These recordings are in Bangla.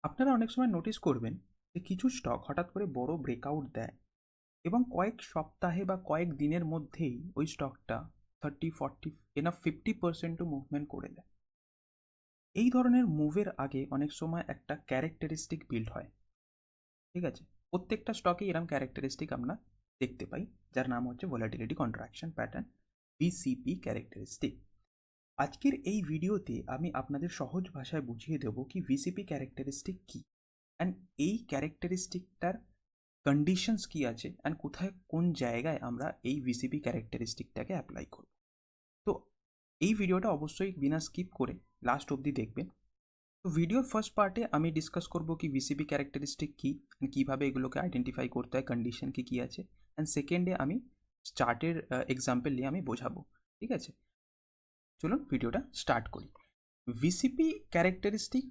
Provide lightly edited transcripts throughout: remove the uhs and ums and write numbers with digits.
আপনারা অনেক সময় নোটিস করবেন যে কিছু স্টক হঠাৎ করে বড় ব্রেকআউট দেয় এবং কয়েক সপ্তাহে বা কয়েক দিনের মধ্যেই ওই স্টকটা 30-40 এনা 50%ও মুভমেন্ট করে দেয়। এই ধরনের মুভের আগে অনেক সময় একটা ক্যারেক্টারিস্টিক বিল্ড হয়। ঠিক আছে, প্রত্যেকটা স্টকেই এরকম ক্যারেক্টারিস্টিক আমরা দেখতে পাই, যার নাম হচ্ছে volatility contraction pattern, VCP characteristic. আজকের এই ভিডিওতে আমি আপনাদের সহজ ভাষায় বুঝিয়ে দেব কি ভিসিপি ক্যারেক্টারিস্টিক কী, অ্যান্ড এই ক্যারেক্টারিস্টিকটার কন্ডিশনস কী আছে, অ্যান্ড কোথায় কোন জায়গায় আমরা এই ভিসিপি ক্যারেক্টারিস্টিকটাকে অ্যাপ্লাই করব। তো এই ভিডিওটা অবশ্যই বিনা স্কিপ করে লাস্ট অবধি দেখবেন। তো ভিডিওর ফার্স্ট পার্টে আমি ডিসকাস করব কি ভিসিপি ক্যারেক্টারিস্টিক কী, কীভাবে এগুলোকে আইডেন্টিফাই করতে হয়, কন্ডিশন কী আছে, অ্যান্ড সেকেন্ডে আমি চার্টের এক্সাম্পল নিয়ে আমি বোঝাবো। ঠিক আছে, চলুন ভিডিওটা স্টার্ট করি। VCP characteristic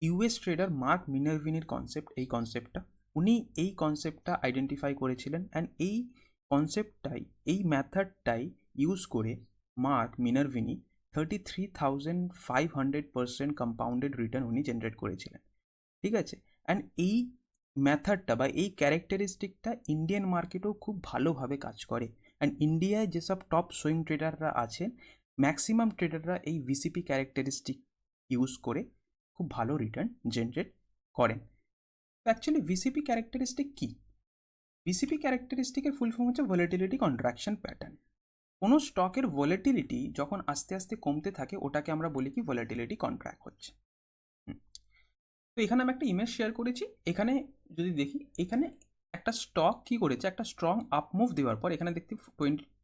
US trader Mark মিনারভিনির কনসেপ্ট, এই কনসেপ্টটা উনি এই কনসেপ্টটা আইডেন্টিফাই করেছিলেন, অ্যান্ড এই কনসেপ্টটাই, এই ম্যাথডটাই ইউজ করে মার্ক মিনারভিনি 33,500% কম্পাউন্ডেড রিটার্ন উনি জেনারেট করেছিলেন। ঠিক আছে, অ্যান্ড এই ম্যাথডটা বা এই ক্যারেক্টারিস্টিকটা ইন্ডিয়ান মার্কেটেও খুব ভালোভাবে কাজ করে, অ্যান্ড ইন্ডিয়ায় যেসব টপ সুইং ট্রেডাররা আছেন ম্যাক্সিমাম ট্রেডাররা এই ভিসিপি ক্যারেক্টারিস্টিক ইউজ করে খুব ভালো রিটার্ন জেনারেট করেন। অ্যাকচুয়ালি ভিসিপি ক্যারেক্টারিস্টিক কী? ভিসিপি ক্যারেক্টারিস্টিকের ফুল ফর্ম হচ্ছে ভোলাটিলিটি কন্ট্রাকশন প্যাটার্ন। কোনো স্টকের ভোলাটিলিটি যখন আস্তে আস্তে কমতে থাকে ওটাকে আমরা বলি কি ভোলাটিলিটি কন্ট্রাক্ট হচ্ছে। তো এখানে আমি একটা ইমেজ শেয়ার করেছি। এখানে যদি দেখি, এখানে একটা স্টক কী করেছে, একটা স্ট্রং আপ মুভ দেওয়ার পর এখানে দেখতে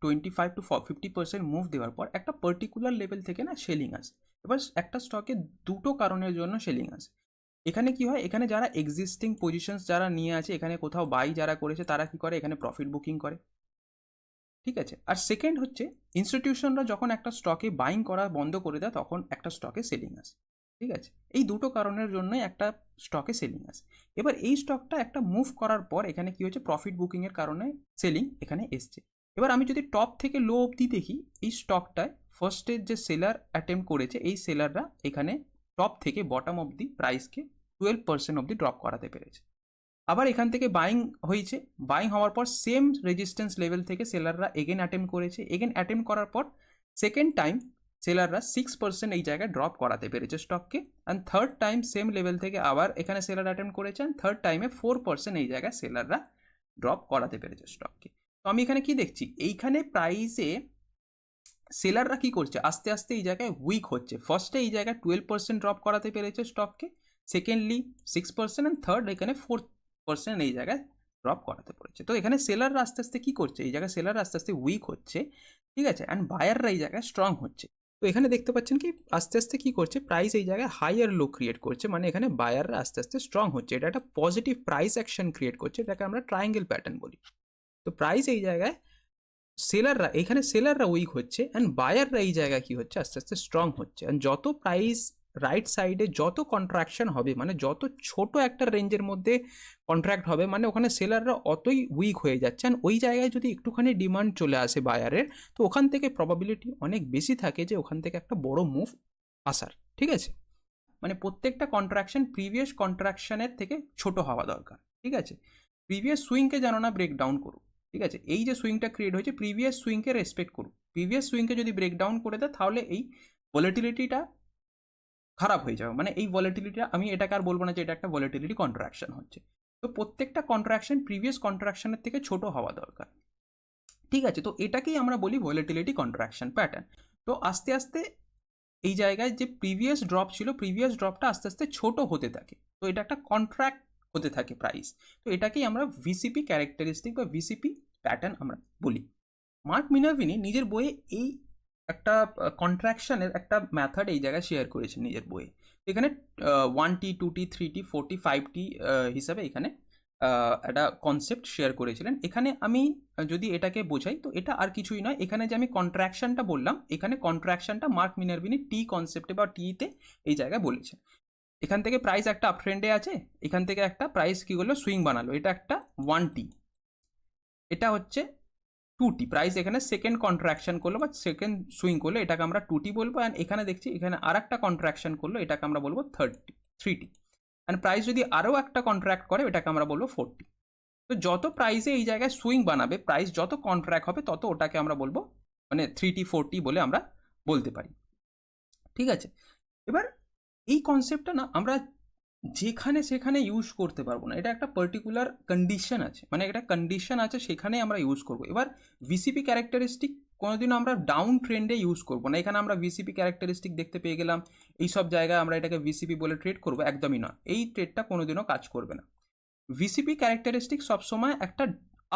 25-50% মুভ দেওয়ার পর একটা পার্টিকুলার লেভেল থেকে না সেলিং আসে। এবার একটা স্টকে দুটো কারণের জন্য সেলিং আসে। এখানে কি হয়, এখানে যারা এক্সিস্টিং পজিশনস যারা নিয়ে আছে, এখানে কোথাও বাই যারা করেছে তারা কি করে, এখানে প্রফিট বুকিং করে। ঠিক আছে, আর সেকেন্ড হচ্ছে ইনস্টিটিউশনরা যখন একটা স্টকে বাইং করা বন্ধ করে দেয় তখন একটা স্টকে সেলিং আসে। ঠিক আছে, এই দুটো কারণের জন্যই একটা স্টকে সেলিং আসে। এবার এই স্টকটা একটা মুভ করার পর এখানে কি হচ্ছে, প্রফিট বুকিংয়ের কারণে সেলিং এখানে এসছে। এবার আমি যদি টপ থেকে লো অবধি দেখি, এই স্টকটায় ফার্স্টের যে সেলার অ্যাটেম্প করেছে, এই সেলাররা এখানে টপ থেকে বটম অবধি প্রাইসকে 12% অবধি ড্রপ করাতে পেরেছে। আবার এখান থেকে বাইং হয়েছে, বাইং হওয়ার পর সেম রেজিস্ট্যান্স লেভেল থেকে সেলাররা এগেন অ্যাটেম্প করেছে, এগেন অ্যাটেম্প করার পর সেকেন্ড টাইম সেলাররা 6% এই জায়গায় ড্রপ করাতে পেরেছে স্টককে, and third time same level থেকে আবার এখানে সেলার অ্যাটেম্প করেছে, অ্যান্ড থার্ড টাইমে 4% এই জায়গায় সেলাররা ড্রপ করাতে পেরেছে স্টককে। তো আমি এখানে কি দেখছি, এইখানে প্রাইসে সেলাররা কি করছে, আস্তে আস্তে এই জায়গায় উইক হচ্ছে। ফার্স্টে এই জায়গায় 12% ড্রপ করাতে পেরেছে স্টককে, সেকেন্ডলি 6%, অ্যান্ড থার্ড এখানে 4% এই জায়গায় ড্রপ করাতে পেরেছে। তো এখানে সেলাররা আস্তে আস্তে কী করছে, এই জায়গায় সেলাররা আস্তে আস্তে উইক হচ্ছে। ঠিক আছে, অ্যান্ড বায়াররা এই জায়গায় স্ট্রং হচ্ছে। তো এখানে দেখতে পাচ্ছেন কি আস্তে আস্তে কী করছে, প্রাইস এই জায়গায় হাইয়ার লো ক্রিয়েট করছে, মানে এখানে বায়াররা আস্তে আস্তে স্ট্রং হচ্ছে। এটা একটা পজিটিভ প্রাইস অ্যাকশন ক্রিয়েট করছে, এটাকে আমরা ট্রায়াঙ্গেল প্যাটার্ন বলি। তো প্রাইস এই জায়গায় সেলাররা, এখানে সেলাররা উইক হচ্ছে, অ্যান্ড বায়াররা এই জায়গায় কি হচ্ছে, আস্তে আস্তে স্ট্রং হচ্ছে। অ্যান্ড যত প্রাইস রাইট সাইডে যত কন্ট্রাকশন হবে, মানে যত ছোট একটা রেঞ্জের মধ্যে কন্ট্রাক্ট হবে, মানে ওখানে সেলাররা অতই উইক হয়ে যাচ্ছে। অ্যান্ড ওই জায়গায় যদি একটুখানি ডিমান্ড চলে আসে বায়ারের, তো ওখান থেকে প্রবাবিলিটি অনেক বেশি থাকে যে ওখান থেকে একটা বড় মুভ আসার। ঠিক আছে, মানে প্রত্যেকটা কন্ট্রাকশন প্রিভিয়াস কন্ট্রাকশনের থেকে ছোট হওয়া দরকার। ঠিক আছে, প্রিভিয়াস সুইংকে যেন না ব্রেক ডাউন করুক। ঠিক আছে, এই যে সুইংটা ক্রিয়েট হয়েছে প্রিভিয়াস সুইংকে রেসপেক্ট করুক। প্রিভিয়াস সুইংকে যদি ব্রেক ডাউন করে দেয় তাহলে এই ভলিটিলিটিটা খারাপ হয়ে যাবে। মানে এই ভলিটিলিটিটা, আমি এটাকে আর বলবো না যে এটা একটা ভলিটিলিটি কন্ট্রাকশন হচ্ছে। তো প্রত্যেকটা কন্ট্রাকশন প্রিভিয়াস কন্ট্রাকশনের থেকে ছোট হওয়া দরকার। ঠিক আছে, তো এটাকেই আমরা বলি ভলিটিলিটি কন্ট্রাকশন প্যাটার্ন। তো আস্তে আস্তে এই জায়গায় যে প্রিভিয়াস ড্রপ ছিল, প্রিভিয়াস ড্রপটা আস্তে আস্তে ছোট হতে থাকে। তো এটা একটা কন্ট্রাক্ট হতে থাকে প্রাইস। তো এটাকেই আমরা ভিসিপি ক্যারেক্টারিস্টিক বা ভিসিপি প্যাটার্ন আমরা বলি। মার্ক মিনারভিনি নিজের বইয়ে এই একটা কন্ট্রাকশনের একটা মেথড এই জায়গায় শেয়ার করেছেন নিজের বইয়ে। এখানে 1T 2T 3T 4T 5T হিসাবে এখানে একটা কনসেপ্ট শেয়ার করেছিলেন। এখানে আমি যদি এটাকে বোঝাই, তো এটা আর কিছুই নয়, এখানে যে আমি কন্ট্রাকশনটা বললাম, এখানে কন্ট্রাকশনটা মার্ক মিনারভিনি টি কনসেপ্টে বা টিতে এই জায়গায় বলেছেন। এখান থেকে প্রাইস একটা আপ ট্রেন্ডে আছে, এখান থেকে একটা প্রাইস কি করলো, সুইং বানালো, এটা একটা 1T, এটা হচ্ছে 2T। প্রাইস এখানে সেকেন্ড কন্ট্রাকশন করলো বা সেকেন্ড সুইং করলো, এটাকে আমরা 2T বলবো। অ্যান্ড এখানে দেখছি এখানে আর একটা কন্ট্রাকশন করলো, এটাকে আমরা বলবো 3T। অ্যান্ড প্রাইস যদি আরও একটা কন্ট্রাক্ট করে এটাকে আমরা বলবো 40। তো যত প্রাইসে এই জায়গায় সুইং বানাবে, প্রাইস যত কন্ট্রাক্ট হবে তত ওটাকে আমরা বলবো মানে 3T 40 বলে আমরা বলতে পারি। ঠিক আছে, এবার এই কনসেপ্টটা না আমরা যেখানে সেখানে ইউজ করতে পারবো না, এটা একটা পার্টিকুলার কন্ডিশন আছে, মানে একটা কন্ডিশন আছে সেখানেই আমরা ইউজ করবো। এবার ভিসিপি ক্যারেক্টারিস্টিক কোনোদিনও আমরা ডাউন ট্রেন্ডে ইউজ করবো না। এখানে আমরা ভিসিপি ক্যারেক্টারিস্টিক দেখতে পেয়ে গেলাম, এই সব জায়গায় আমরা এটাকে ভিসিপি বলে ট্রেড করবো, একদমই নয়, এই ট্রেডটা কোনোদিনও কাজ করবে না। ভিসিপি ক্যারেক্টারিস্টিক সবসময় একটা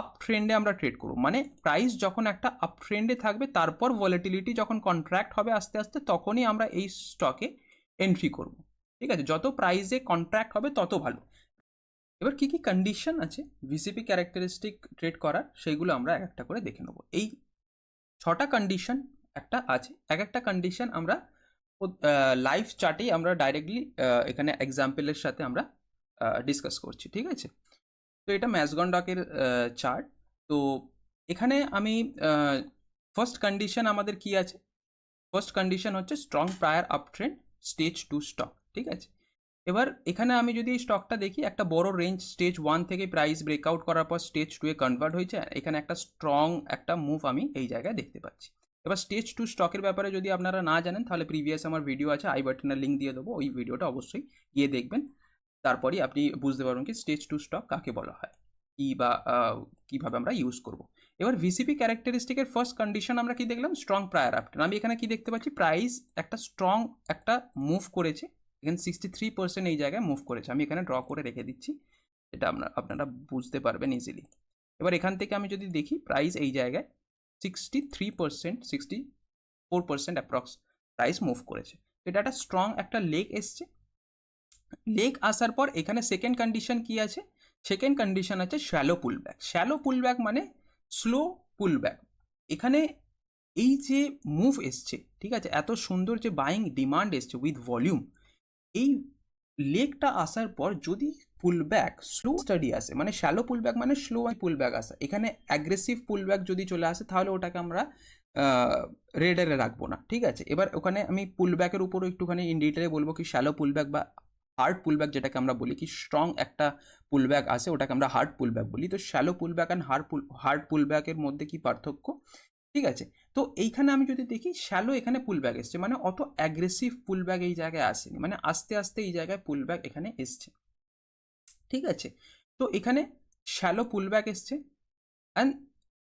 আপ ট্রেন্ডে আমরা ট্রেড করবো, মানে প্রাইস যখন একটা আপ ট্রেন্ডে থাকবে তারপর ভলিটিলিটি যখন কন্ট্রাক্ট হবে আস্তে আস্তে তখনই আমরা এই স্টকে এন্ট্রি করব। ঠিক আছে, যত প্রাইসে কন্ট্রাক্ট হবে তত ভালো। এবার কি কি কন্ডিশন আছে ভিসিপি ক্যারেক্টারিস্টিক ট্রেড করার সেইগুলো আমরা এক একটা করে দেখে নেব। এই 6টা কন্ডিশন একটা আছে, এক একটা কন্ডিশন আমরা লাইভ চার্টেই আমরা ডাইরেক্টলি এখানে এক্সাম্পলের সাথে আমরা ডিসকাস করছি। ঠিক আছে, তো এটা ম্যাজগন্ডকের চার্ট। তো এখানে আমি ফার্স্ট কন্ডিশন আমাদের কি আছে, ফার্স্ট কন্ডিশন হচ্ছে strong prior up trend stage 2 stock. ঠিক আছে, এবার এখানে আমি যদি এই স্টকটা দেখি, একটা বড় রেঞ্জ স্টেজ 1 থেকে প্রাইস ব্রেকআউট করার পর স্টেজ 2 এ কনভার্ট হয়েছে, এখানে একটা স্ট্রং একটা মুভ আমি এই জায়গায় দেখতে পাচ্ছি। এবার স্টেজ 2 স্টকের ব্যাপারে যদি আপনারা না জানেন তাহলে প্রিভিয়াস আমার ভিডিও আছে, আই বাটনের লিঙ্ক দিয়ে দেবো, ওই ভিডিওটা অবশ্যই গিয়ে দেখবেন, তারপরেই আপনি বুঝতে পারবেন কি স্টেজ 2 স্টক কাকে বলা হয়, কি বা কিভাবে আমরা ইউজ করব। এবার ভিসিপি ক্যারেক্টারিস্টিকের ফার্স্ট কন্ডিশন আমরা কি দেখলাম, স্ট্রং প্রায়ার আপ ট্রেন্ড। আমি এখানে কি দেখতে পাচ্ছি, প্রাইস একটা স্ট্রং একটা মুভ করেছে, এখানে 63% এই জায়গায় মুভ করেছে। আমি এখানে ড্র করে রেখে দিচ্ছি, এটা আপনারা বুঝতে পারবেন ইজিলি। এবার এখান থেকে আমি যদি দেখি প্রাইস এই জায়গায় 63%, 64% অ্যাপ্রক্স প্রাইস মুভ করেছে। তো এটা একটা স্ট্রং একটা লেগ এসছে। লেগ আসার পর এখানে সেকেন্ড কন্ডিশন কি আছে, সেকেন্ড কন্ডিশন আছে শ্যালো পুলব্যাক। শ্যালো পুলব্যাক মানে স্লো পুলব্যাক। এখানে এই যে মুভ এসছে, ঠিক আছে, এত সুন্দর যে বাইং ডিমান্ড এসছে উইথ ভলিউম, এই লেগটা আসার পর যদি পুলব্যাক স্লো স্টাডি আসে, মানে শ্যালো পুলব্যাক মানে স্লো পুলব্যাক আসা, এখানে অ্যাগ্রেসিভ পুলব্যাক যদি চলে আসে তাহলে ওটাকে আমরা রেডারে রাখবো না। ঠিক আছে, এবার ওখানে আমি পুলব্যাকের উপরও একটুখানি ইন ডিটেলে বলবো কি শ্যালো পুলব্যাক বা হার্ড পুলব্যাক যেটাকে আমরা বলি, কি স্ট্রং একটা পুলব্যাক আসে ওটাকে আমরা হার্ড পুলব্যাক বলি। তো শ্যালো পুলব্যাক অ্যান্ড হার্ড পুলব্যাকের মধ্যে কি পার্থক্য, ঠিক আছে। তো এইখানে আমি যদি দেখি শ্যালো এখানে পুলব্যাক এসছে, মানে অত অ্যাগ্রেসিভ পুলব্যাক এই জায়গায় আসেনি, মানে আস্তে আস্তে এই জায়গায় পুলব্যাক এখানে এসছে। ঠিক আছে, তো এখানে শ্যালো পুলব্যাক এসছে। অ্যান্ড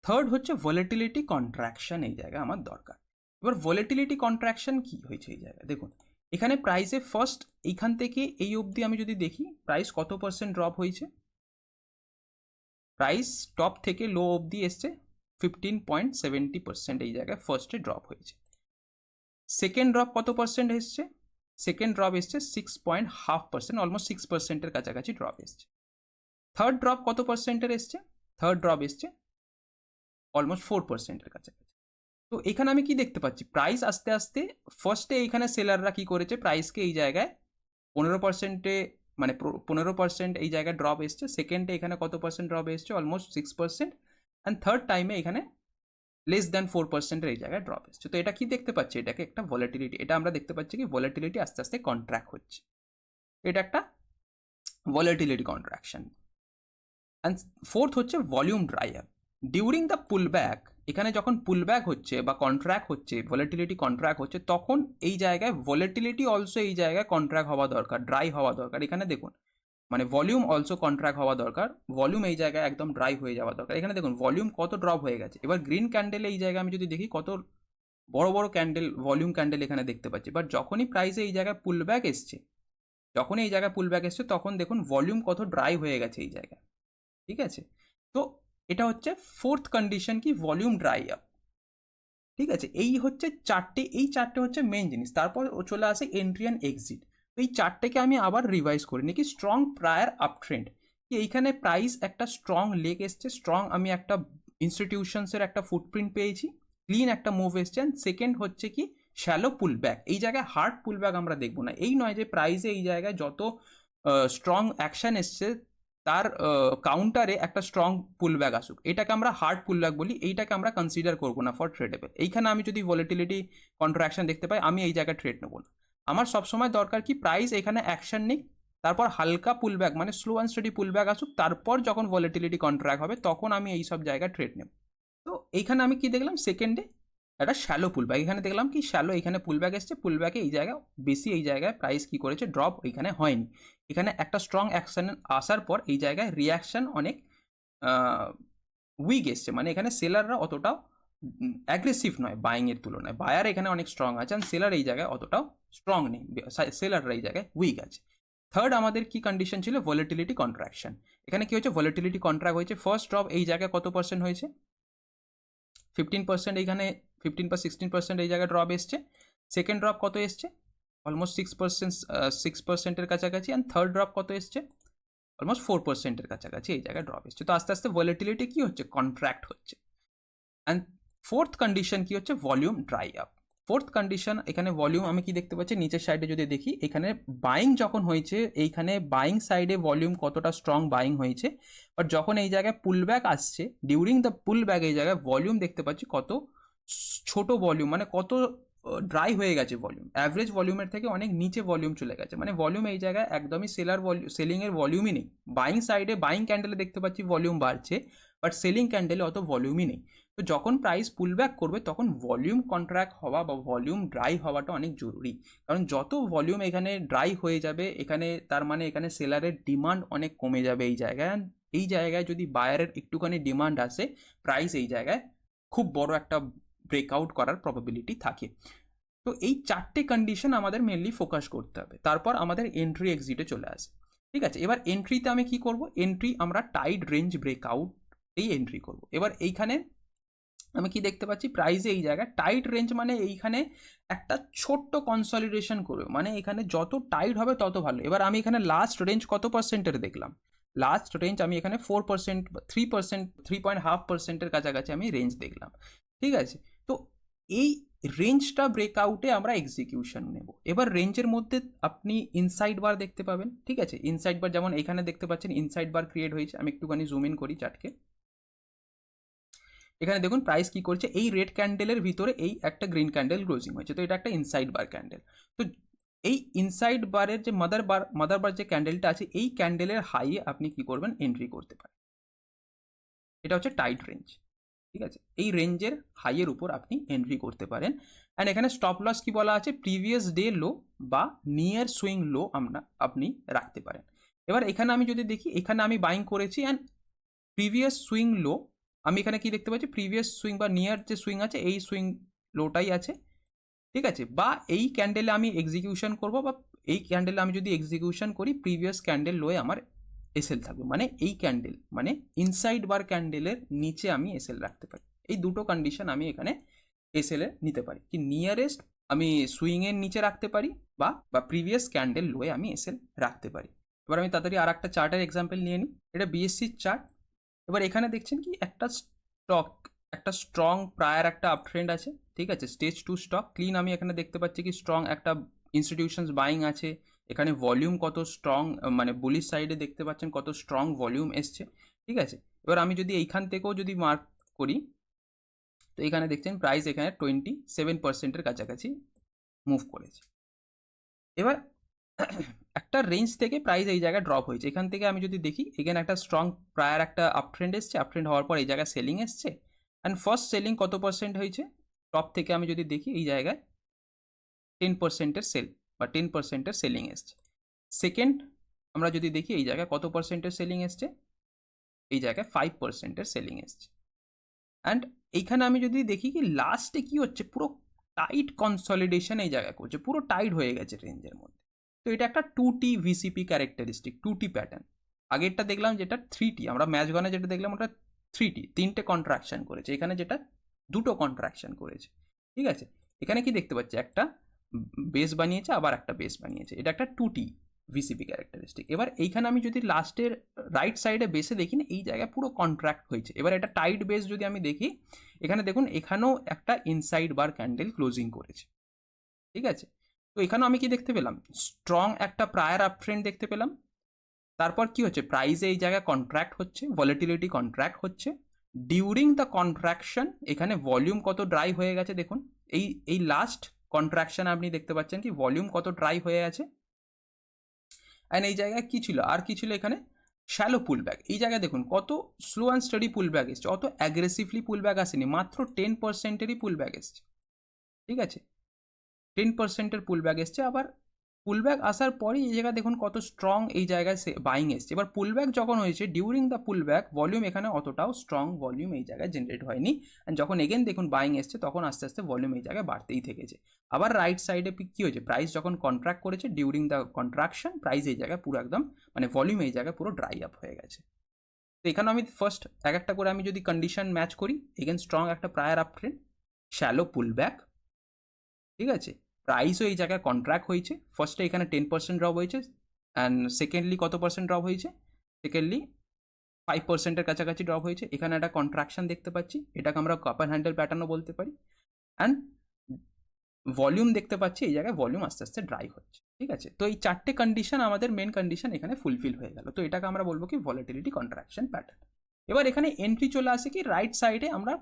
থার্ড হচ্ছে ভলিটিলিটি কন্ট্রাকশন, এই জায়গায় আমার দরকার। এবার ভলিটিলিটি কন্ট্রাকশন কি হয়েছে এই জায়গায় দেখুন, এখানে প্রাইসে ফার্স্ট এইখান থেকে এই অবধি আমি যদি দেখি প্রাইস কত পার্সেন্ট ড্রপ হয়েছে, প্রাইস টপ থেকে লো অবধি এসছে 15.70% এই জায়গায় ফার্স্টে ড্রপ হয়েছে। সেকেন্ড ড্রপ কত পার্সেন্ট এসছে, সেকেন্ড ড্রপ এসছে 6.5%, অলমোস্ট 6%-এর কাছাকাছি ড্রপ এসছে। থার্ড ড্রপ কত পার্সেন্টের এসছে, থার্ড ড্রপ এসছে অলমোস্ট 4%-এর কাছাকাছি। তো এখানে আমি কি দেখতে পাচ্ছি, প্রাইস আস্তে আস্তে ফার্স্টে এইখানে সেলাররা কি করেছে, প্রাইসকে এই জায়গায় 15%-এ মানে 15% এই জায়গায় ড্রপ এসছে। সেকেন্ডে এখানে কত পার্সেন্ট ড্রপ এসছে, অলমোস্ট 6%। অ্যান্ড থার্ড টাইমে এখানে লেস দ্যান 4%-এর এই জায়গায় ড্রপ এসছে। তো এটা কি দেখতে পাচ্ছি, এটাকে একটা ভলিটিলিটি, এটা আমরা দেখতে পাচ্ছি কি ভলিটিলিটি আস্তে আস্তে কন্ট্রাক্ট হচ্ছে, এটা একটা ভলিটিলিটি কন্ট্রাকশন। অ্যান্ড ফোর্থ হচ্ছে volume dry up during the pullback. এখানে যখন পুলব্যাক হচ্ছে বা কন্ট্রাক্ট হচ্ছে, ভলিটিলিটি কন্ট্রাক্ট হচ্ছে, তখন এই জায়গায় ভলিটিলিটি অলসো এই জায়গায় কন্ট্রাক্ট হওয়া দরকার, ড্রাই হওয়া দরকার। এখানে দেখুন মানে ভলিউম অলসো কন্ট্রাক্ট হওয়া দরকার, ভলিউম এই জায়গায় একদম ড্রাই হয়ে যাওয়া দরকার। এখানে দেখুন ভলিউম কত ড্রপ হয়ে গেছে। এবার গ্রিন ক্যান্ডেলে এই জায়গায় আমি যদি দেখি কত বড় বড় ক্যান্ডেল, ভলিউম ক্যান্ডেল এখানে দেখতে পাচ্ছি। বাট যখনই প্রাইসে এই জায়গায় পুলব্যাক এসছে, যখনই এই জায়গায় পুলব্যাক এসছে তখন দেখুন ভলিউম কত ড্রাই হয়ে গেছে এই জায়গায়। ঠিক আছে, তো এটা হচ্ছে ফোর্থ কন্ডিশন কি ভলিউম ড্রাই আপ। ঠিক আছে, এই হচ্ছে চারটে, এই চারটে হচ্ছে মেন জিনিস। তারপর চলে আসে এন্ট্রি অ্যান্ড এক্সিট। তো এই চারটেকে আমি আবার রিভাইজ করি নাকি স্ট্রং প্রায়ার আপ ট্রেন্ড, কি এইখানে প্রাইস একটা স্ট্রং লেগ এসছে, স্ট্রং আমি একটা ইনস্টিটিউশনসের একটা ফুটপ্রিন্ট পেয়েছি, ক্লিন একটা মুভ এসছে। অ্যান্ড সেকেন্ড হচ্ছে কি শ্যালো পুলব্যাক, এই জায়গায় হার্ড পুলব্যাক আমরা দেখবো না। এই নয় যে প্রাইসে এই জায়গায় যত স্ট্রং অ্যাকশন এসছে তার কাউন্টারে একটা স্ট্রং পুলব্যাক আসুক, এটাকে আমরা হার্ড পুলব্যাক বলি, এইটাকে আমরা কনসিডার করবো না ফর ট্রেডেবল। এইখানে আমি যদি ভলিটিলিটি কন্ট্রাকশন দেখতে পাই আমি এই জায়গায় ট্রেড নেবো না। আমার সবসময় দরকার কি প্রাইস এখানে অ্যাকশন নিক, তারপর হালকা পুলব্যাক মানে স্লো অ্যান্ড স্টেডি পুলব্যাক আসুক, তারপর যখন ভলিটিলিটি কন্ট্রাক্ট হবে তখন আমি এই সব জায়গায় ট্রেড নেব। তো এইখানে আমি কি দেখলাম, সেকেন্ডে একটা শ্যালো পুলব্যাক, এখানে দেখলাম কি শ্যালো, এখানে পুলব্যাক এসছে, পুলব্যাকে এই জায়গায় বেশি, এই জায়গায় প্রাইস কি করেছে, ড্রপ এখানে হয়নি। এখানে একটা স্ট্রং অ্যাকশন আসার পর এই জায়গায় রিয়াকশন অনেক উইক এসছে, মানে এখানে সেলাররা অতটাও অ্যাগ্রেসিভ নয় বাইংয়ের তুলনায়, বায়ার এখানে অনেক স্ট্রং আছে, আর সেলার এই জায়গায় অতটাও স্ট্রং নেই, সেলাররা এই জায়গায় উইক আছে। থার্ড আমাদের কি কন্ডিশন ছিল, ভলিটিলিটি কন্ট্রাকশন। এখানে কি হয়েছে, ভলিটিলিটি কন্ট্রাক্ট হয়েছে, ফার্স্ট ড্রপ এই জায়গায় কত পার্সেন্ট হয়েছে, 15%, এইখানে 15 বা 16% এই জায়গায় ড্রপ এসছে। সেকেন্ড ড্রপ কত এসছে, অলমোস্ট 6%, কাছাকাছি। অ্যান্ড থার্ড ড্রপ কত এসছে, অলমোস্ট 4%-এর কাছাকাছি এই জায়গায় ড্রপ এসছে। তো আস্তে আস্তে ভলিটিলিটি কি হচ্ছে, কন্ট্রাক্ট হচ্ছে। অ্যান্ড ফোর্থ কন্ডিশন কি হচ্ছে, volume dry up. Fourth condition, এখানে ভলিউম আমি কি দেখতে পাচ্ছি, নিচের সাইডে যদি দেখি, এখানে বাইং যখন হয়েছে, এইখানে বাইং সাইডে ভলিউম কতটা স্ট্রং বাইং হয়েছে, বাট যখন এই জায়গায় পুলব্যাক আসছে, ডিউরিং দ্য পুলব্যাক এই জায়গায় ভলিউম দেখতে পাচ্ছি কত ছোট ভলিউম, মানে কত ড্রাই হয়ে গেছে ভলিউম, অ্যাভারেজ ভলিউমের থেকে অনেক নিচে ভলিউম চলে গেছে, মানে ভলিউম এই জায়গায় একদমই সেলিংয়ের ভলিউমই নেই। বাইং সাইডে বাইং ক্যান্ডেলে দেখতে পাচ্ছি ভলিউম বাড়ছে, বাট সেলিং ক্যান্ডেলে অত ভলিউমই নেই। তো যখন প্রাইস পুলব্যাক করবে তখন ভলিউম কন্ট্রাক্ট হওয়া বা ভলিউম ড্রাই হওয়াটা অনেক জরুরি, কারণ যত ভলিউম এখানে ড্রাই হয়ে যাবে, এখানে তার মানে এখানে সেলারের ডিমান্ড অনেক কমে যাবে এই জায়গায়। এই জায়গায় যদি বায়ারের একটুখানি ডিমান্ড আসে, প্রাইস এই জায়গায় খুব বড় একটা ব্রেকআউট করার প্রবাবিলিটি থাকে। তো এই চারটে কন্ডিশন আমাদের মেনলি ফোকাস করতে হবে, তারপর আমাদের এন্ট্রি এক্সিটে চলে আসে। ঠিক আছে, এবার এন্ট্রিতে আমি কি করব, এন্ট্রি আমরা টাইড রেঞ্জ ব্রেকআউট এই এন্ট্রি করব। এবার এইখানে আমি কি দেখতে পাচ্ছি, প্রাইসে এই জায়গায় টাইট রেঞ্জ মানে এইখানে একটা ছোট্ট কনসলিডেশন করবে, মানে এখানে যত টাইট হবে তত ভালো। এবার আমি এখানে লাস্ট রেঞ্জ কত পার্সেন্টের দেখলাম, লাস্ট রেঞ্জ আমি এখানে 4%, 3%, 3.5%-এর কাছাকাছি আমি রেঞ্জ দেখলাম। ঠিক আছে, তো এই রেঞ্জটা ব্রেকআউটে আমরা এক্সিকিউশন নেব। এবার রেঞ্জের মধ্যে আপনি ইনসাইড বার দেখতে পাবেন। ঠিক আছে, ইনসাইড বার যেমন এখানে দেখতে পাচ্ছেন ইনসাইড বার ক্রিয়েট হয়েছে। আমি একটুখানি জুম ইন করি চার্টকে, এখানে দেখুন প্রাইস কি করছে, এই রেড ক্যান্ডেলের ভিতরে এই একটা গ্রিন ক্যান্ডেল ক্লোজিং হয়েছে, তো এটা একটা ইনসাইড বার ক্যান্ডেল। তো এই ইনসাইড বারের যে মাদার বার যে ক্যান্ডেলটা আছে, এই ক্যান্ডেলের হাইয়ে আপনি কি করবেন, এন্ট্রি করতে পারেন। এটা হচ্ছে টাইট রেঞ্জ। ঠিক আছে, এই রেঞ্জের হাইয়ের উপর আপনি এন্ট্রি করতে পারেন। অ্যান্ড এখানে স্টপ লস কি বলা আছে, প্রিভিয়াস ডে লো বা নিয়ার সুইং লো আপনি রাখতে পারেন। এবার এখানে আমি যদি দেখি, এখানে আমি বাইং করেছি অ্যান্ড প্রিভিয়াস সুইং লো, আমি এখানে কি দেখতে পাচ্ছি, প্রিভিয়াস সুইং বা নিয়ার যে সুইং আছে এই সুইং লোটাই আছে। ঠিক আছে, বা এই ক্যান্ডেলে আমি এক্সিকিউশন করব, বা এই ক্যান্ডেলে আমি যদি এক্সিকিউশন করি, প্রিভিয়াস ক্যান্ডেল লোয়ে আমার এসএল থাকবে, মানে এই ক্যান্ডেল মানে ইনসাইড বার ক্যান্ডেলের নিচে আমি এসএল রাখতে পারি। এই দুটো কন্ডিশন আমি এখানে এসএল এ নিতে পারি, কি নিয়ারেস্ট আমি সুইং এর নিচে রাখতে পারি, বা প্রিভিয়াস ক্যান্ডেল লোয়ে আমি এসএল রাখতে পারি। এবার আমি তাড়াতাড়ি আর একটা চার্টের এক্সাম্পল নিয়ে নিই, এটা বিএসসির চার্ট। এবার এখানে দেখছেন কি একটা স্টক, একটা স্ট্রং প্রায়ার একটা আপ ট্রেন্ড আছে। ঠিক আছে, স্টেজ 2 স্টক ক্লিন, আমি এখানে দেখতে পাচ্ছি কি স্ট্রং একটা ইনস্টিটিউশনস বাইং আছে। এখানে ভলিউম কত স্ট্রং, মানে বুলিশ সাইডে দেখতে পাচ্ছেন কত স্ট্রং ভলিউম এসছে। ঠিক আছে, এবার আমি যদি এইখান থেকেও যদি মার্ক করি, তো এখানে দেখছেন প্রাইস এখানে 27%-এর কাছাকাছি মুভ করেছে। এবার একটা রেঞ্জ থেকে প্রাইস এই জায়গায় ড্রপ হয়েছে, এখান থেকে আমি যদি দেখি এখানে একটা স্ট্রং প্রায়ার একটা আপ ট্রেন্ড এসছে, আপ ট্রেন্ড হওয়ার পর এই জায়গায় সেলিং এসছে। অ্যান্ড ফার্স্ট সেলিং কত পার্সেন্ট হয়েছে, টপ থেকে আমি যদি দেখি এই জায়গায় 10%-এর সেল বা 10%-এর সেলিং এসছে। সেকেন্ড আমরা যদি দেখি এই জায়গায় কত পার্সেন্টের সেলিং এসছে, এই জায়গায় 5%-এর সেলিং এসছে। অ্যান্ড এইখানে আমি যদি দেখি কি লাস্টে কি হচ্ছে, পুরো টাইট কনসলিডেশন এই জায়গায় করছে, পুরো টাইট হয়ে গেছে রেঞ্জের মধ্যে। তো এটা একটা 2T VCP characteristic, 2T pattern. আগেরটা দেখলাম যেটা 3T, আমরা ম্যাচগনে যেটা দেখলাম ওটা 3T, 3টে কন্ট্রাকশন করেছে, এখানে যেটা 2টো কন্ট্রাকশন করেছে। ঠিক আছে, এখানে কি দেখতে পাচ্ছি, একটা বেস বানিয়েছে আবার একটা বেস বানিয়েছে, এটা একটা 2T ভিসিপি ক্যারেক্টারিস্টিক। এবার এইখানে আমি যদি লাস্টের রাইট সাইডে বেসে দেখি না, এই জায়গায় পুরো কন্ট্রাক্ট হয়েছে। এবার এটা টাইট বেস যদি আমি দেখি, এখানে দেখুন এখানেও একটা ইনসাইড বার ক্যান্ডেল ক্লোজিং করেছে। ঠিক আছে, তো এখানেও আমি কি দেখতে পেলাম, স্ট্রং একটা প্রায়ার আপ ট্রেন্ড দেখতে পেলাম। তারপর কি হচ্ছে, প্রাইসে এই জায়গায় কন্ট্রাক্ট হচ্ছে, ভলিটিলিটি কন্ট্রাক্ট হচ্ছে। ডিউরিং দ্য কন্ট্রাকশন এখানে ভলিউম কত ড্রাই হয়ে গেছে দেখুন, এই লাস্ট কন্ট্রাকশন আপনি দেখতে পাচ্ছেন কি ভলিউম কত ড্রাই হয়ে আছে। অ্যান্ড এই জায়গায় কী ছিল, আর কী ছিল এখানে, শ্যালো পুল ব্যাক। এই জায়গায় দেখুন কত slow and study pool back এসছে, অত অ্যাগ্রেসিভলি পুল ব্যাক আসেনি, মাত্র 10%-এরই পুল ব্যাক এসছে, ঠিক আছে, 10%-এর পুল ব্যাক এসছে। আবার পুল ব্যাক আসার পরেই এই জায়গায় দেখুন কত স্ট্রং এই জায়গায় বাইং এসছে। এবার পুল ব্যাক যখন হয়েছে, during the pool back volume এখানে অতটাও স্ট্রং ভলিউম এই জায়গায় জেনারেট হয়নি, অ্যান্ড যখন এগেন দেখুন বাইং এসছে তখন আস্তে আস্তে ভলিউম এই জায়গায় বাড়তেই থেকেছে। আবার রাইট সাইডে কী হয়েছে, প্রাইস যখন কন্ট্রাক্ট করেছে, ডিউরিং দ্য কন্ট্রাকশন প্রাইস এই জায়গায় পুরো একদম মানে ভলিউম এই জায়গায় পুরো ড্রাই আপ হয়ে গেছে। তো এখানে আমি ফার্স্ট এক একটা করে আমি যদি কন্ডিশন ম্যাচ করি, এগেন স্ট্রং একটা প্রায়ার আপ ট্রেন্ড, শ্যালো পুল ব্যাক, ঠিক আছে, প্রাইসও এই জায়গায় কন্ট্রাক্ট হয়েছে। ফার্স্টে এখানে 10% ড্রপ হয়েছে, অ্যান্ড সেকেন্ডলি কত পার্সেন্ট ড্রপ হয়েছে, সেকেন্ডলি 5%-এর কাছাকাছি ড্রপ হয়েছে। এখানে একটা কন্ট্রাকশন দেখতে পাচ্ছি, এটাকে আমরা কাপার হ্যান্ডেল প্যাটার্নও বলতে পারি। অ্যান্ড ভলিউম দেখতে পাচ্ছি এই জায়গায় ভলিউম আস্তে আস্তে ড্রাই হচ্ছে, ঠিক আছে। তো এই চারটে কন্ডিশন আমাদের মেন কন্ডিশন এখানে ফুলফিল হয়ে গেল। তো এটাকে আমরা বলবো কি ভলাটিলিটি কন্ট্রাকশন প্যাটার্ন। এবার এখানে এন্ট্রি চলে আসে কি রাইট সাইডে, আমরা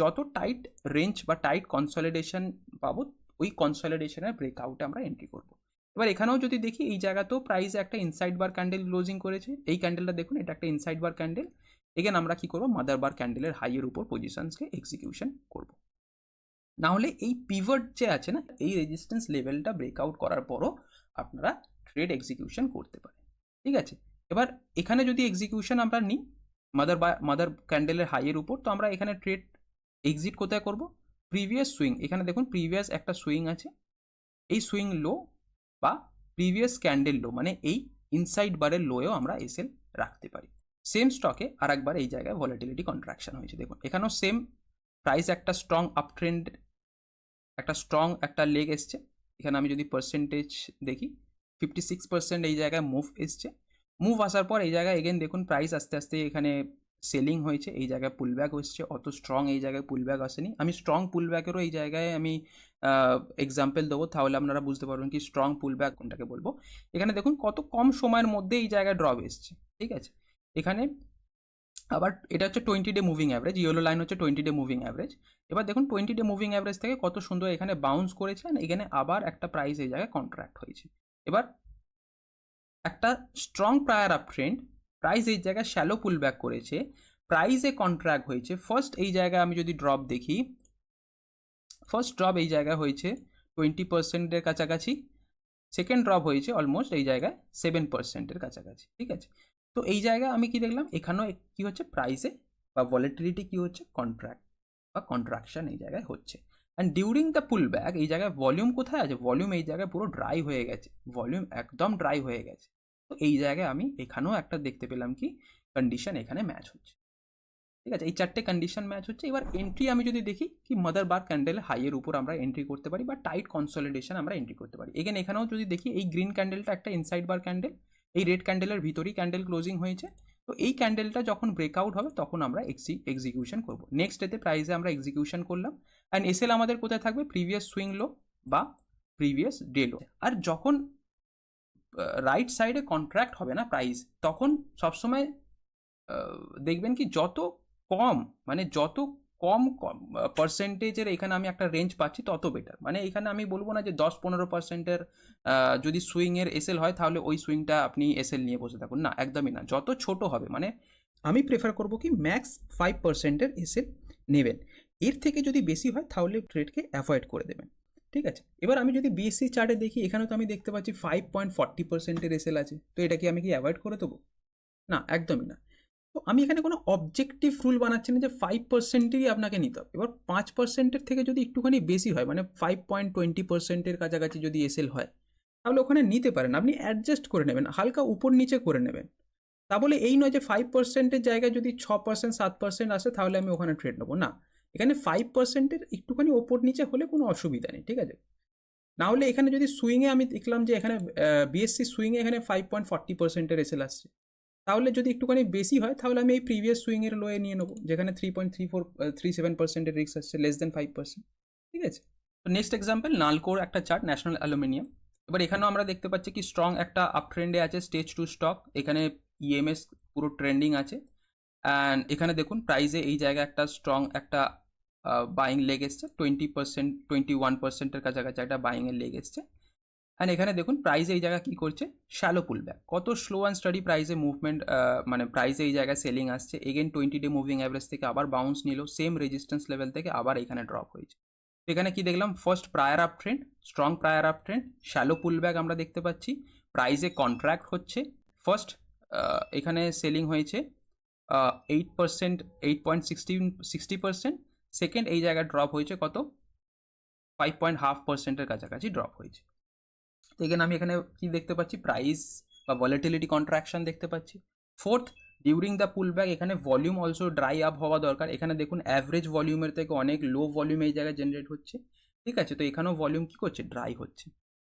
যত টাইট রেঞ্জ বা টাইট কনসলিডেশন পাবো ওই কনসলিডেশনের ব্রেকআউটে আমরা এন্ট্রি করবো। এবার এখানেও যদি দেখি এই জায়গাতেও প্রাইসে একটা ইনসাইড বার ক্যান্ডেল ক্লোজিং করেছে, এই ক্যান্ডেলটা দেখুন এটা একটা ইনসাইড বার ক্যান্ডেল। এগেন আমরা কি করবো, মাদার বার ক্যান্ডেলের হাইয়ের উপর পজিশনসকে এক্সিকিউশন করবো। না হলে এই পিভট যে আছে না, এই রেজিস্ট্যান্স লেভেলটা ব্রেকআউট করার পরও আপনারা ট্রেড এক্সিকিউশন করতে পারেন, ঠিক আছে। এবার এখানে যদি এক্সিকিউশন আমরা নিই মাদার ক্যান্ডেলের হাইয়ের উপর, তো আমরা এখানে ট্রেড এক্সিট কোথায় করব, প্রিভিয়াস সুইং, এখানে দেখুন প্রিভিয়াস একটা সুইং আছে, এই সুইং লো বা প্রিভিয়াস ক্যান্ডেল লো মানে এই ইনসাইড বারের লোয়েও আমরা এসএল রাখতে পারি। সেম স্টকে আর একবার এই জায়গায় ভলাটিলিটি কন্ট্রাকশন হয়েছে, দেখুন এখানেও সেম প্রাইস একটা স্ট্রং আপ ট্রেন্ড, একটা স্ট্রং একটা লেগ এসছে। এখানে আমি যদি পার্সেন্টেজ দেখি 56% এই জায়গায় মুভ এসছে। মুভ আসার পর এই জায়গায় এগেন দেখুন প্রাইস আস্তে আস্তে এখানে সেলিং হয়েছে, এই জায়গায় পুলব্যাক হচ্ছে, অত স্ট্রং এই জায়গায় পুলব্যাক আসেনি। আমি স্ট্রং পুলব্যাকেরও এই জায়গায় আমি এক্সাম্পল দেবো, তাহলে আপনারা বুঝতে পারবেন কি স্ট্রং পুলব্যাক কোনটাকে বলবো। এখানে দেখুন কত কম সময়ের মধ্যে এই জায়গায় ড্রপ এসছে, ঠিক আছে। এখানে আবার এটা হচ্ছে 20-ডে মুভিং অ্যাভারেজ, ইয়েলো লাইন হচ্ছে 20-ডে মুভিং অ্যাভারেজ। এবার দেখুন 20-ডে মুভিং অ্যাভারেজ থেকে কত সুন্দর এখানে বাউন্স করেছে, এখানে আবার একটা প্রাইস এই জায়গায় কন্ট্রাক্ট হয়েছে। এবার একটা strong prior up trend, price এই জায়গায় শ্যালো পুল ব্যাক করেছে, প্রাইসে কন্ট্রাক্ট হয়েছে। ফার্স্ট এই জায়গায় আমি যদি ড্রপ দেখি, ফার্স্ট ড্রপ এই জায়গায় হয়েছে 20%-এর কাছাকাছি, সেকেন্ড ড্রপ হয়েছে অলমোস্ট এই জায়গায় 7%-এর কাছাকাছি, ঠিক আছে। তো এই জায়গায় আমি কি দেখলাম, এখানেও কি হচ্ছে প্রাইসে বা ভলাটিলিটি কি হচ্ছে, কন্ট্রাক্ট বা কন্ট্রাকশন এই জায়গায় হচ্ছে। And during the pool back এই জায়গায় ভলিউম কোথায় আছে, ভলিউম এই জায়গায় পুরো ড্রাই হয়ে গেছে, ভলিউম একদম ড্রাই হয়ে গেছে। তো এই জায়গায় আমি এখানেও একটা দেখতে পেলাম কি কন্ডিশন এখানে ম্যাচ হচ্ছে, ঠিক আছে। এই চারটে কন্ডিশন ম্যাচ হচ্ছে। এবার এন্ট্রি আমি যদি দেখি কি মাদার বার ক্যান্ডেল হাইয়ের উপর আমরা এন্ট্রি করতে পারি বা টাইট কনসলিডেশন আমরা এন্ট্রি করতে পারি। এগেন এখানেও যদি দেখি এই গ্রিন ক্যান্ডেলটা একটা ইনসাইড বার ক্যান্ডেল, এই রেড ক্যান্ডেলের ভিতরেই ক্যান্ডেল ক্লোজিং হয়েছে। তো এই ক্যান্ডেলটা যখন ব্রেকআউট হবে তখন আমরা এক্সিকিউশন করব। নেক্সট ডেতে প্রাইসে আমরা এক্সিকিউশন করলাম, অ্যান্ড এসএল আমাদের কোথায় থাকবে, প্রিভিয়াস সুইং লো বা প্রিভিয়াস ডে লো। আর যখন রাইট সাইডে কন্ট্রাক্ট হবে না প্রাইস, তখন সবসময় দেখবেন কি যত কম মানে যত কম পার্সেন্টেজের এখানে আমি একটা রেঞ্জ পাচ্ছি তত বেটার। মানে এখানে আমি বলবো না যে 10-15%-এর যদি সুইংয়ের এসএল হয় তাহলে ওই সুইংটা আপনি এসএল নিয়ে বসে থাকুন, না একদমই না। যত ছোট হবে মানে আমি প্রেফার করবো কি ম্যাক্স 5%-এর এসএল নেবেন, এর থেকে যদি বেশি হয় তাহলে ট্রেডকে অ্যাভয়েড করে দেবেন, ঠিক আছে। এবার আমি যদি বিএসসি চার্টে দেখি, এখানে তো আমি দেখতে পাচ্ছি 5.40%-এর এসএল আছে, তো এটা কি আমি কি অ্যাভয়েড করে দেবো, না একদমই না। তো আমি এখানে কোনো অবজেক্টিভ রুল বানাচ্ছি না যে 5%ই আপনাকে নিতে হবে। এবার 5%-এর থেকে যদি একটুখানি বেশি হয় মানে 5.20%-এর কাছাকাছি যদি এসএল হয় তাহলে ওখানে নিতে পারেন, আপনি অ্যাডজাস্ট করে নেবেন, হালকা উপর নিচে করে নেবেন। তা বলে এই নয় যে 5%-এর জায়গায় যদি 6% 7% আসে তাহলে আমি ওখানে ট্রেড নেবো, না। এখানে 5%-এর একটুখানি ওপর নিচে হলে কোনো অসুবিধা নেই, ঠিক আছে। না হলে এখানে যদি সুইংয়ে আমি দেখলাম যে এখানে বিএসসি সুইংয়ে এখানে 5.40%-এর এসএল আসছে, তাহলে যদি একটুখানি বেশি হয় তাহলে আমি এই প্রিভিয়াস সুইংয়ের লোয়ে নিয়ে নেবো, যেখানে 3.37%-এর রিস্ক আসছে, লেস দেন 5%, ঠিক আছে। তো নেক্সট এক্সাম্পল নালকোর একটা চার্ট, ন্যাশনাল অ্যালুমিনিয়াম। এবার এখানেও আমরা দেখতে পাচ্ছি কি স্ট্রং একটা আপ ট্রেন্ডে আছে, স্টেজ 2 স্টক, এখানে ইএমএস পুরো ট্রেন্ডিং আছে। অ্যান্ড এখানে দেখুন প্রাইসে এই জায়গায় একটা স্ট্রং একটা বাইং লেগ এসছে, 20%-21%-এর কাছাকাছি একটা বাইংয়ের লেগ এসছে। অ্যান্ড এখানে দেখুন প্রাইস এই জায়গায় কী করছে, শ্যালো পুল ব্যাক, কত স্লো অ্যান্ড স্টাডি প্রাইসে মুভমেন্ট, মানে প্রাইসে এই জায়গায় সেলিং আসছে, এগেন 20 ডে মুভিং অ্যাভারেজ থেকে আবার বাউন্স নিল, সেম রেজিস্ট্যান্স লেভেল থেকে আবার এখানে ড্রপ হয়েছে। এখানে কি দেখলাম, first prior up trend, strong prior up trend, shallow পুল ব্যাক আমরা দেখতে পাচ্ছি, প্রাইসে কন্ট্রাক্ট হচ্ছে, ফার্স্ট এখানে সেলিং হয়েছে 8%, 8.60%, সেকেন্ড এই জায়গায় ড্রপ হয়েছে কত, 5.5%-এর কাছাকাছি ড্রপ হয়েছে। তো এখানে আমি এখানে কি দেখতে পাচ্ছি, প্রাইস বা ভলিটিলিটি কন্ট্রাকশন দেখতে পাচ্ছি। Fourth, during the pool back এখানে ভলিউম অলসো ড্রাই আপ হওয়া দরকার। এখানে দেখুন অ্যাভারেজ ভলিউমের থেকে অনেক লো ভলিউম এই জায়গায় জেনারেট হচ্ছে, ঠিক আছে। তো এখানেও ভলিউম কী করছে, ড্রাই হচ্ছে।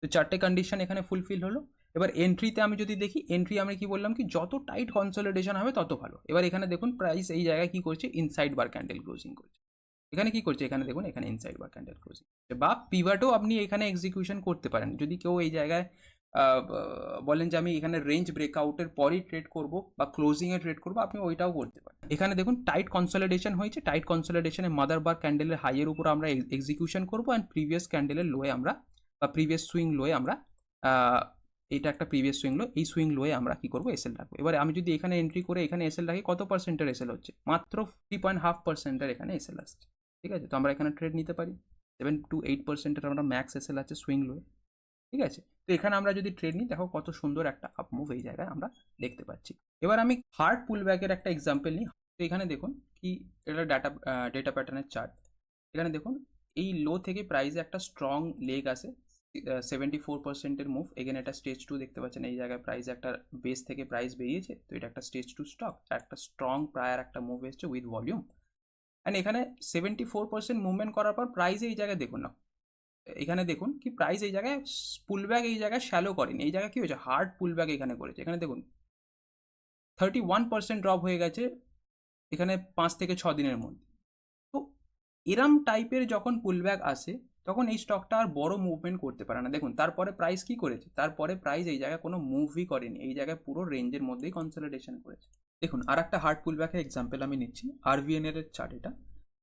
তো চারটে কন্ডিশন এখানে ফুলফিল হলো। এবার এন্ট্রিতে আমি যদি দেখি, এন্ট্রি আমি কি বললাম কি, যত টাইট কনসলিডেশন হবে তত ভালো। এবার এখানে দেখুন প্রাইস এই জায়গায় কি করছে, ইনসাইড বার ক্যান্ডেল ক্লোজিং করছে। এখানে কি করছে, এখানে দেখুন এখানে ইনসাইড বার ক্যান্ডেল ক্লোজিং, বা পিভাটও আপনি এখানে এক্সিকিউশন করতে পারেন। যদি কেউ এই জায়গায় বলেন যে আমি এখানে রেঞ্জ ব্রেকআউটের পরই ট্রেড করব বা ক্লোজিংয়ে ট্রেড করবো, আপনি ওইটাও করতে পারেন। এখানে দেখুন টাইট কনসলিডেশন হয়েছে, টাইট কনসলিডেশনে মাদার বার ক্যান্ডেলের হাইয়ের উপর আমরা এক্সিকিউশন করবো, অ্যান্ড প্রিভিয়াস ক্যান্ডেলের লোয়ে আমরা, বা প্রিভিয়াস সুইং লোয়ে আমরা, এটা একটা প্রিভিয়াস সুইং লো, এই সুইং লোয়ে আমরা কি করবো, এসএল রাখবো। এবার আমি যদি এখানে এন্ট্রি করে এখানে এসএল রাখি, কত পার্সেন্টের এসএল হচ্ছে, মাত্র 3.5%-এর এখানে এসএল আসছে, ঠিক আছে। তো আমরা এখানে ট্রেড নিতে পারি, 7 to 8%-এর আমরা ম্যাক্স এসএল আছে সুইং লোয়ে, ঠিক আছে। তো এখানে আমরা যদি ট্রেড নিই, দেখো কত সুন্দর একটা আপ মুভ এই জায়গায় আমরা দেখতে পাচ্ছি। এবার আমি হার্ড পুল ব্যাকের একটা এক্সাম্পল নিই। তো এখানে দেখুন কি, এটা ডেটা প্যাটার্নের চার্ট। এখানে দেখুন এই লো থেকে প্রাইসে একটা স্ট্রং লেগ আসে, 74%-এর মুভ। এখানে একটা স্টেজ 2 দেখতে পাচ্ছেন, এই জায়গায় প্রাইস একটা বেস থেকে প্রাইস বেরিয়েছে, তো এটা একটা স্টেজ 2 স্টক, একটা স্ট্রং প্রায়ার একটা মুভ এসছে উইথ ভলিউম। অ্যান্ড এখানে 74% মুভমেন্ট করার পর প্রাইসে এই জায়গায় দেখুন না, এখানে দেখুন কি প্রাইস এই জায়গায় পুলব্যাক এই জায়গায় শ্যালো করেনি, এই জায়গায় কি হয়েছে, হার্ড পুলব্যাক এখানে করেছে। এখানে দেখুন 31% ড্রপ হয়ে গেছে এখানে 5 থেকে 6 দিনের মধ্যে। তো এরম টাইপের যখন পুলব্যাক আসে, তখন এই স্টকটা আর বড় মুভমেন্ট করতে পারে না। দেখুন তারপরে প্রাইস কি করেছে, তারপরে প্রাইস এই জায়গায় কোনো মুভই করেনি, এই জায়গায় পুরো রেঞ্জের মধ্যেই কনসলিডেশন করেছে। দেখুন আর একটা হার্ড পুলব্যাকের এক্সাম্পল আমি নিচ্ছি, আরভিএন এর চার্ট। এটা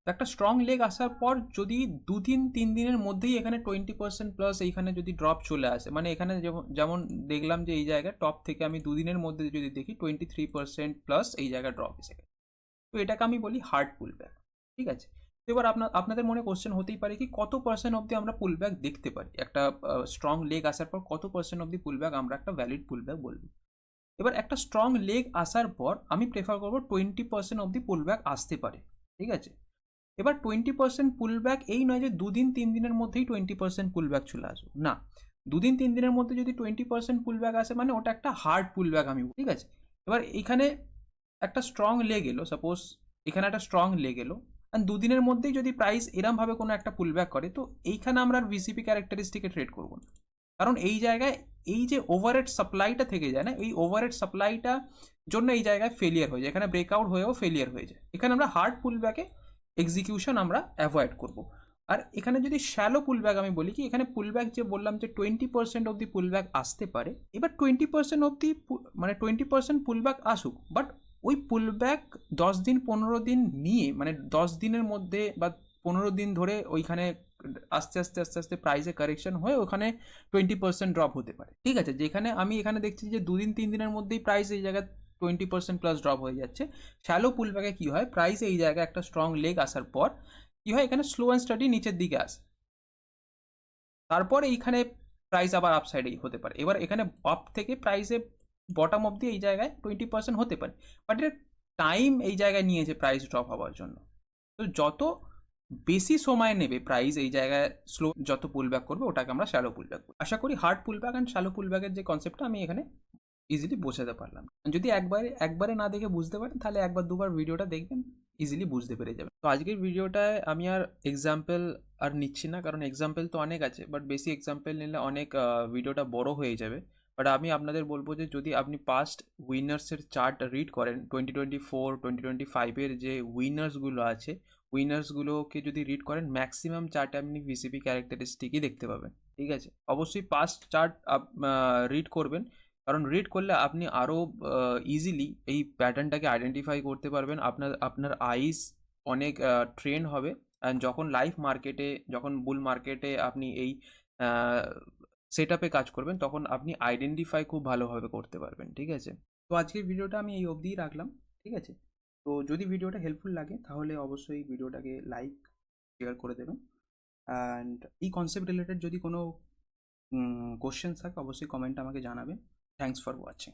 একটা স্ট্রং লেগ আসার পর যদি 2-3 দিনের মধ্যেই এখানে 20% প্লাস এইখানে যদি ড্রপ চলে আসে, মানে এখানে যেমন দেখলাম যে এই জায়গায় টপ থেকে আমি 2 দিনের মধ্যে যদি দেখি 23% প্লাস এই জায়গায় ড্রপ এসে গেছে, তো এটাকে আমি বলি হার্ড পুলব্যাক, ঠিক আছে। তো এবার আপনাদের মনে কোশ্চেন হতেই পারে কি, কত পার্সেন্ট অবধি আমরা পুলব্যাক দেখতে পারি, একটা স্ট্রং লেগ আসার পর কত পার্সেন্ট অবধি পুলব্যাক আমরা একটা ভ্যালিড পুলব্যাক বলবো। এবার একটা স্ট্রং লেগ আসার পর আমি প্রেফার করবো 20% অবধি পুলব্যাক আসতে পারে, ঠিক আছে। এবার 20% পুলব্যাক এই নয় যে 2-3 দিনের মধ্যেই 20% পুলব্যাক চলে আসবে, না। 2-3 দিনের মধ্যে যদি 20% পুলব্যাক আসে, মানে ওটা একটা হার্ড পুলব্যাক আমি, ঠিক আছে। এবার এইখানে একটা স্ট্রং লেগ এলো, সাপোজ এখানে একটা স্ট্রং লেগ এলো, অ্যান্ড 2 দিনের মধ্যেই যদি প্রাইস এরমভাবে কোনো একটা পুলব্যাক করে, তো এইখানে আমরা আর ভিসিপি ক্যারেক্টারিস্টিকে ট্রেড করবো না, কারণ এই জায়গায় এই যে ওভারহেড সাপ্লাইটা থেকে যায় না, এই ওভারহেড সাপ্লাইটা জন্য এই জায়গায় ফেলিয়ার হয়ে যায়, এখানে ব্রেকআউট হয়েও ফেলিয়ার হয়ে যায়। এখানে আমরা হার্ড পুলব্যাকে এক্সিকিউশন আমরা অ্যাভয়েড করব। আর এখানে যদি শ্যালো পুলব্যাক আমি বলি কি, এখানে পুলব্যাক যে বললাম যে 20% অবধি পুলব্যাক আসতে পারে, এবার 20% অবধি মানে 20% পুলব্যাক আসুক, বাট ওই পুলব্যাক 10 দিন 15 দিন নিয়ে, মানে 10 দিনের মধ্যে বা 15 দিন ধরে ওইখানে আস্তে আস্তে আস্তে আস্তে প্রাইসে কারেকশন হয়ে ওখানে 20% ড্রপ হতে পারে, ঠিক আছে। যেখানে আমি এখানে দেখছি যে 2-3 দিনের মধ্যেই প্রাইস এই জায়গায় 20% প্লাস ড্রপ হয়ে যাচ্ছে। শ্যালো পুলব্যাকে কী হয়, প্রাইস এই জায়গায় একটা স্ট্রং লেগ আসার পর কী হয়, এখানে স্লো অ্যান্ড স্টাডি নিচের দিকে আসে, তারপর এইখানে প্রাইস আবার আপসাইডেই হতে পারে। এবার এখানে আপ থেকে প্রাইসে বটম অবধি এই জায়গায় 20% হতে পারে, বাট এর টাইম এই জায়গায় নিয়েছে প্রাইস ড্রপ হওয়ার জন্য। তো যত বেশি সময় নেবে প্রাইস এই জায়গায় স্লো যত পুলব্যাক করবে, ওটাকে আমরা শ্যালো পুলব্যাক বলি। আশা করি হার্ড পুলব্যাক অ্যান্ড শ্যালো পুলব্যাকের যে কনসেপ্টটা আমি এখানে ইজিলি বোঝাতে পারলাম। যদি একবারে না দেখে বুঝতে পারেন, তাহলে একবার দুবার ভিডিওটা দেখবেন, ইজিলি বুঝতে পেরে যাবেন। তো আজকের ভিডিওটায় আমি আর এক্সাম্পল আর নিচ্ছি না, কারণ এক্সাম্পল তো অনেক আছে, বাট বেশি এক্সাম্পল নিলে অনেক ভিডিওটা বড় হয়ে যাবে। বাট আমি আপনাদের বলবো যে যদি আপনি পাস্ট উইনার্সের চার্ট রিড করেন, 2024 2025-এর যে উইনার্সগুলো আছে, উইনার্সগুলোকে যদি রিড করেন, ম্যাক্সিমাম চার্টে আপনি ভিসিপি ক্যারেক্টারিস্টিকই দেখতে পাবেন, ঠিক আছে। অবশ্যই পাস্ট চার্ট রিড করবেন, কারণ রিড করলে আপনি আরও ইজিলি এই প্যাটার্নটাকে আইডেন্টিফাই করতে পারবেন। আপনার আইস অনেক ট্রেন হবে, অ্যান্ড যখন লাইভ মার্কেটে, যখন বুল মার্কেটে আপনি এই সেট আপে কাজ করবেন, তখন আপনি আইডেন্টিফাই খুব ভালোভাবে করতে পারবেন, ঠিক আছে? তো আজকের ভিডিওটা আমি এই অবধিই রাখলাম, ঠিক আছে? তো যদি ভিডিওটা হেল্পফুল লাগে তাহলে অবশ্যই ভিডিওটাকে লাইক, শেয়ার করে দেবেন। অ্যান্ড এই কনসেপ্ট রিলেটেড যদি কোনো কোশ্চেন থাকে অবশ্যই কমেন্টে আমাকে জানাবেন। Thanks for watching.